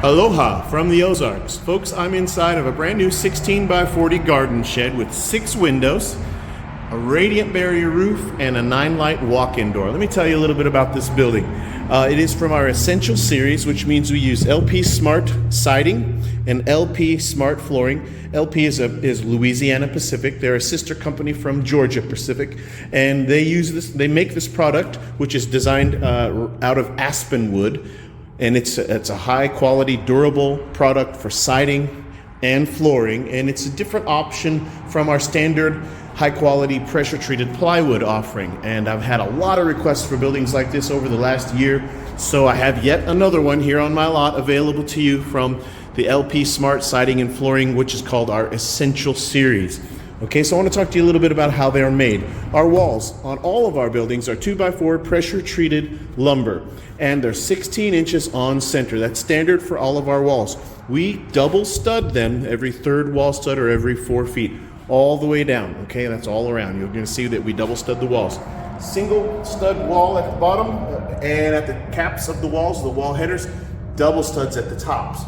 Aloha from the Ozarks. Folks, I'm inside of a brand new 16 by 40 garden shed with 6 windows, a radiant barrier roof, and a 9-light walk-in door. Let me tell you a little bit about this building. It is from our Essential series, which means we use LP Smart siding and LP Smart flooring. LP is Louisiana Pacific. They're a sister company from Georgia Pacific, and they make this product, which is designed out of aspen wood. And it's a high quality, durable product for siding and flooring. And it's a different option from our standard high quality pressure treated plywood offering. And I've had a lot of requests for buildings like this over the last year. So I have yet another one here on my lot available to you from the LP Smart Siding and Flooring, which is called our Essential series. Okay, so I want to talk to you a little bit about how they're made. Our walls on all of our buildings are 2x4 pressure treated lumber, and they're 16 inches on center. That's standard for all of our walls. We double stud them every third wall stud or every 4 feet, all the way down. Okay, that's all around. You're going to see that we double stud the walls. Single stud wall at the bottom, and at the caps of the walls, the wall headers, double studs at the tops.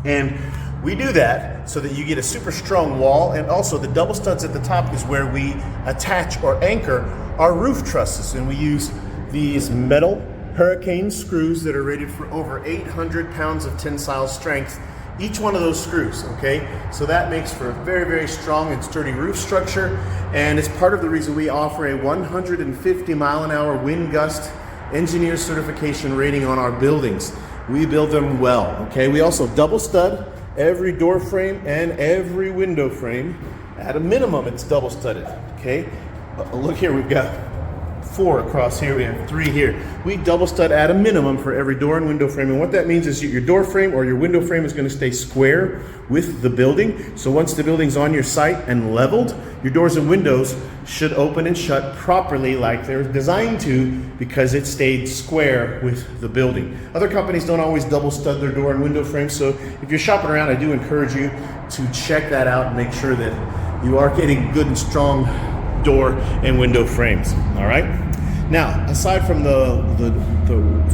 And we do that so that you get a super strong wall, and also the double studs at the top is where we attach or anchor our roof trusses. And we use these metal hurricane screws that are rated for over 800 pounds of tensile strength, each one of those screws, okay? So that makes for a very, very strong and sturdy roof structure, and it's part of the reason we offer a 150 mile an hour wind gust engineer certification rating on our buildings. We build them well, okay? We also double stud every door frame and every window frame. At a minimum, it's double studded, okay? Look here, we've got 4 across here, we have 3 here. We double stud at a minimum for every door and window frame, and what that means is your door frame or your window frame is going to stay square with the building. So once the building's on your site and leveled, your doors and windows should open and shut properly like they're designed to, because it stayed square with the building. Other companies don't always double stud their door and window frames, so if you're shopping around, I do encourage you to check that out and make sure that you are getting good and strong door and window frames. All right, now aside from the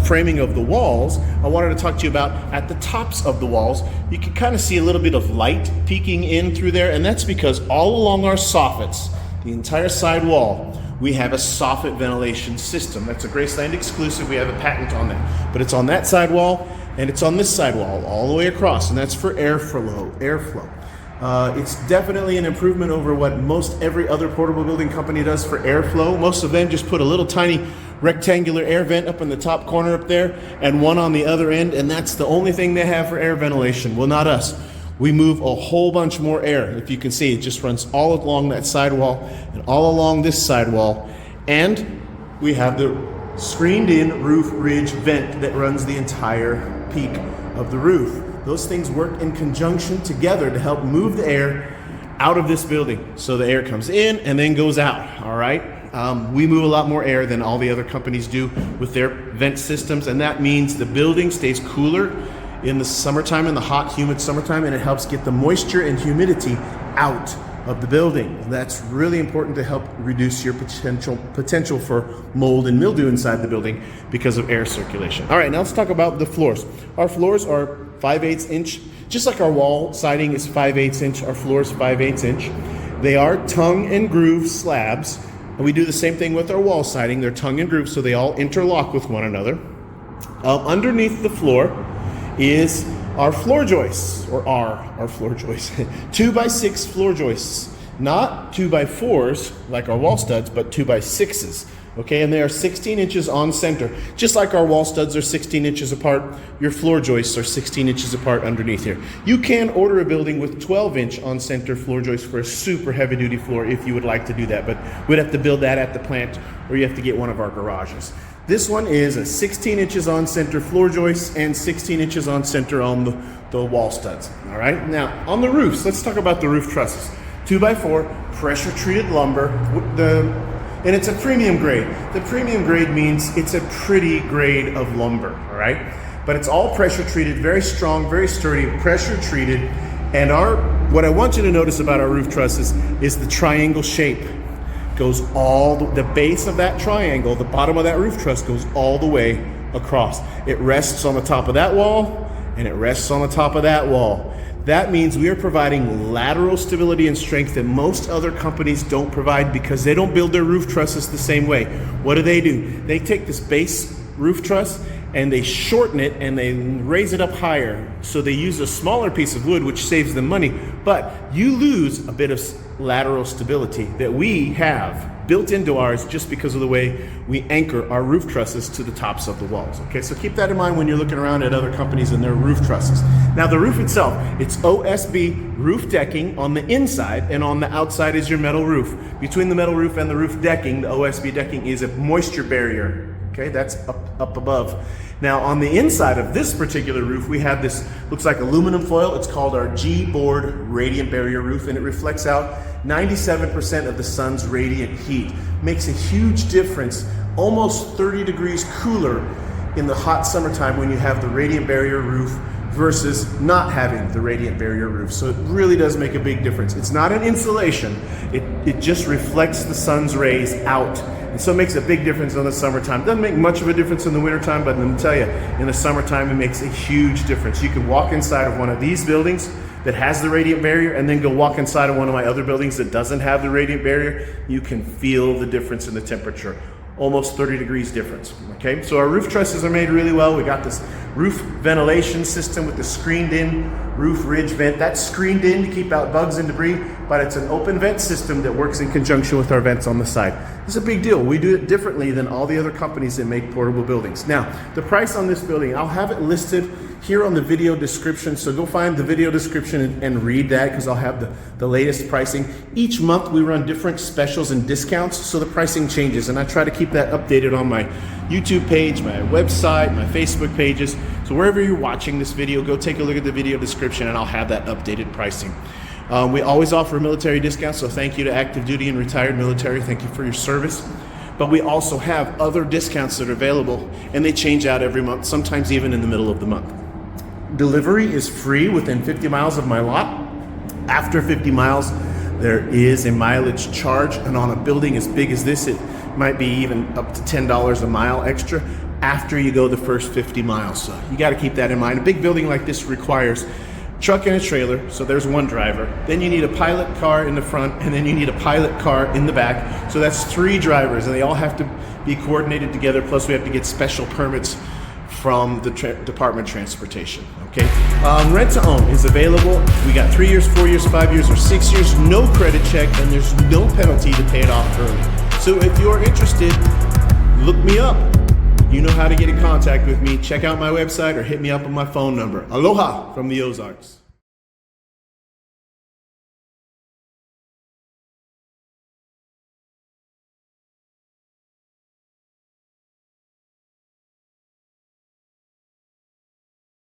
framing of the walls, I wanted to talk to you about at the tops of the walls. You can kind of see a little bit of light peeking in through there, and that's because all along our soffits, the entire side wall, we have a soffit ventilation system. That's a Graceland exclusive. We have a patent on that, but it's on that side wall and it's on this side wall all the way across, and that's for airflow. It's definitely an improvement over what most every other portable building company does for airflow. Most of them just put a little tiny rectangular air vent up in the top corner up there and one on the other end, and that's the only thing they have for air ventilation. Well, not us. We move a whole bunch more air. If you can see, it just runs all along that sidewall and all along this sidewall, and we have the screened in roof ridge vent that runs the entire peak of the roof. Those things work in conjunction together to help move the air out of this building. So the air comes in and then goes out, all right? We move a lot more air than all the other companies do with their vent systems, and that means the building stays cooler in the summertime, in the hot, humid summertime, and it helps get the moisture and humidity out of the building. That's really important to help reduce your potential for mold and mildew inside the building because of air circulation. All right, now let's talk about the floors. Our floors are 5/8 inch, just like our wall siding is 5/8 inch, our floors 5/8 inch. They are tongue and groove slabs, and we do the same thing with our wall siding. They're tongue and groove, so they all interlock with one another. Underneath the floor is our floor joists, or our floor joists, 2x6 floor joists, not 2x4s like our wall studs, but 2x6s. Okay, and they are 16 inches on center. Just like our wall studs are 16 inches apart, your floor joists are 16 inches apart underneath here. You can order a building with 12-inch on center floor joists for a super heavy duty floor if you would like to do that, but we'd have to build that at the plant, or you have to get one of our garages. This one is a 16 inches on center floor joists and 16 inches on center on the wall studs. All right, now on the roofs, let's talk about the roof trusses. 2x4 pressure treated lumber, and it's a premium grade. The premium grade means it's a pretty grade of lumber, all right? But it's all pressure treated, very strong, very sturdy, pressure treated. And what I want you to notice about our roof trusses is the triangle shape. Goes the base of that triangle, the bottom of that roof truss goes all the way across. It rests on the top of that wall and it rests on the top of that wall. That means we are providing lateral stability and strength that most other companies don't provide because they don't build their roof trusses the same way. What do? They take this base roof truss and they shorten it and they raise it up higher. So they use a smaller piece of wood, which saves them money, but you lose a bit of lateral stability that we have built into ours just because of the way we anchor our roof trusses to the tops of the walls. Okay, so keep that in mind when you're looking around at other companies and their roof trusses. Now the roof itself, it's OSB roof decking on the inside, and on the outside is your metal roof. Between the metal roof and the roof decking, the OSB decking is a moisture barrier. Okay, that's up above. Now on the inside of this particular roof, we have this, looks like aluminum foil. It's called our G-board radiant barrier roof, and it reflects out 97% of the sun's radiant heat. Makes a huge difference, almost 30 degrees cooler in the hot summertime when you have the radiant barrier roof versus not having the radiant barrier roof. So it really does make a big difference. It's not an insulation, it just reflects the sun's rays out. And so it makes a big difference in the summertime. Doesn't make much of a difference in the wintertime, but let me tell you, in the summertime, it makes a huge difference. You can walk inside of one of these buildings that has the radiant barrier and then go walk inside of one of my other buildings that doesn't have the radiant barrier. You can feel the difference in the temperature. Almost 30 degrees difference, okay? So our roof trusses are made really well. We got this roof ventilation system with the screened in roof ridge vent. That's screened in to keep out bugs and debris, but it's an open vent system that works in conjunction with our vents on the side. This is a big deal. We do it differently than all the other companies that make portable buildings. Now, the price on this building, I'll have it listed here on the video description, so go find the video description and read that because I'll have the latest pricing. Each month we run different specials and discounts, so the pricing changes, and I try to keep that updated on my YouTube page, my website, my Facebook pages. So wherever you're watching this video, go take a look at the video description and I'll have that updated pricing. We always offer military discounts, so thank you to active duty and retired military. Thank you for your service. But we also have other discounts that are available, and they change out every month, sometimes even in the middle of the month. Delivery is free within 50 miles of my lot. After 50 miles, there is a mileage charge, and on a building as big as this, it might be even up to $10 a mile extra after you go the first 50 miles. So you got to keep that in mind. A big building like this requires truck and a trailer, so there's one driver. Then you need a pilot car in the front, and then you need a pilot car in the back. So that's 3 drivers, and they all have to be coordinated together. Plus we have to get special permits from the Department of Transportation, okay? Rent to own is available. We got 3 years, 4 years, 5 years, or 6 years, no credit check, and there's no penalty to pay it off early. So if you're interested, look me up. You know how to get in contact with me. Check out my website or hit me up on my phone number. Aloha from the Ozarks.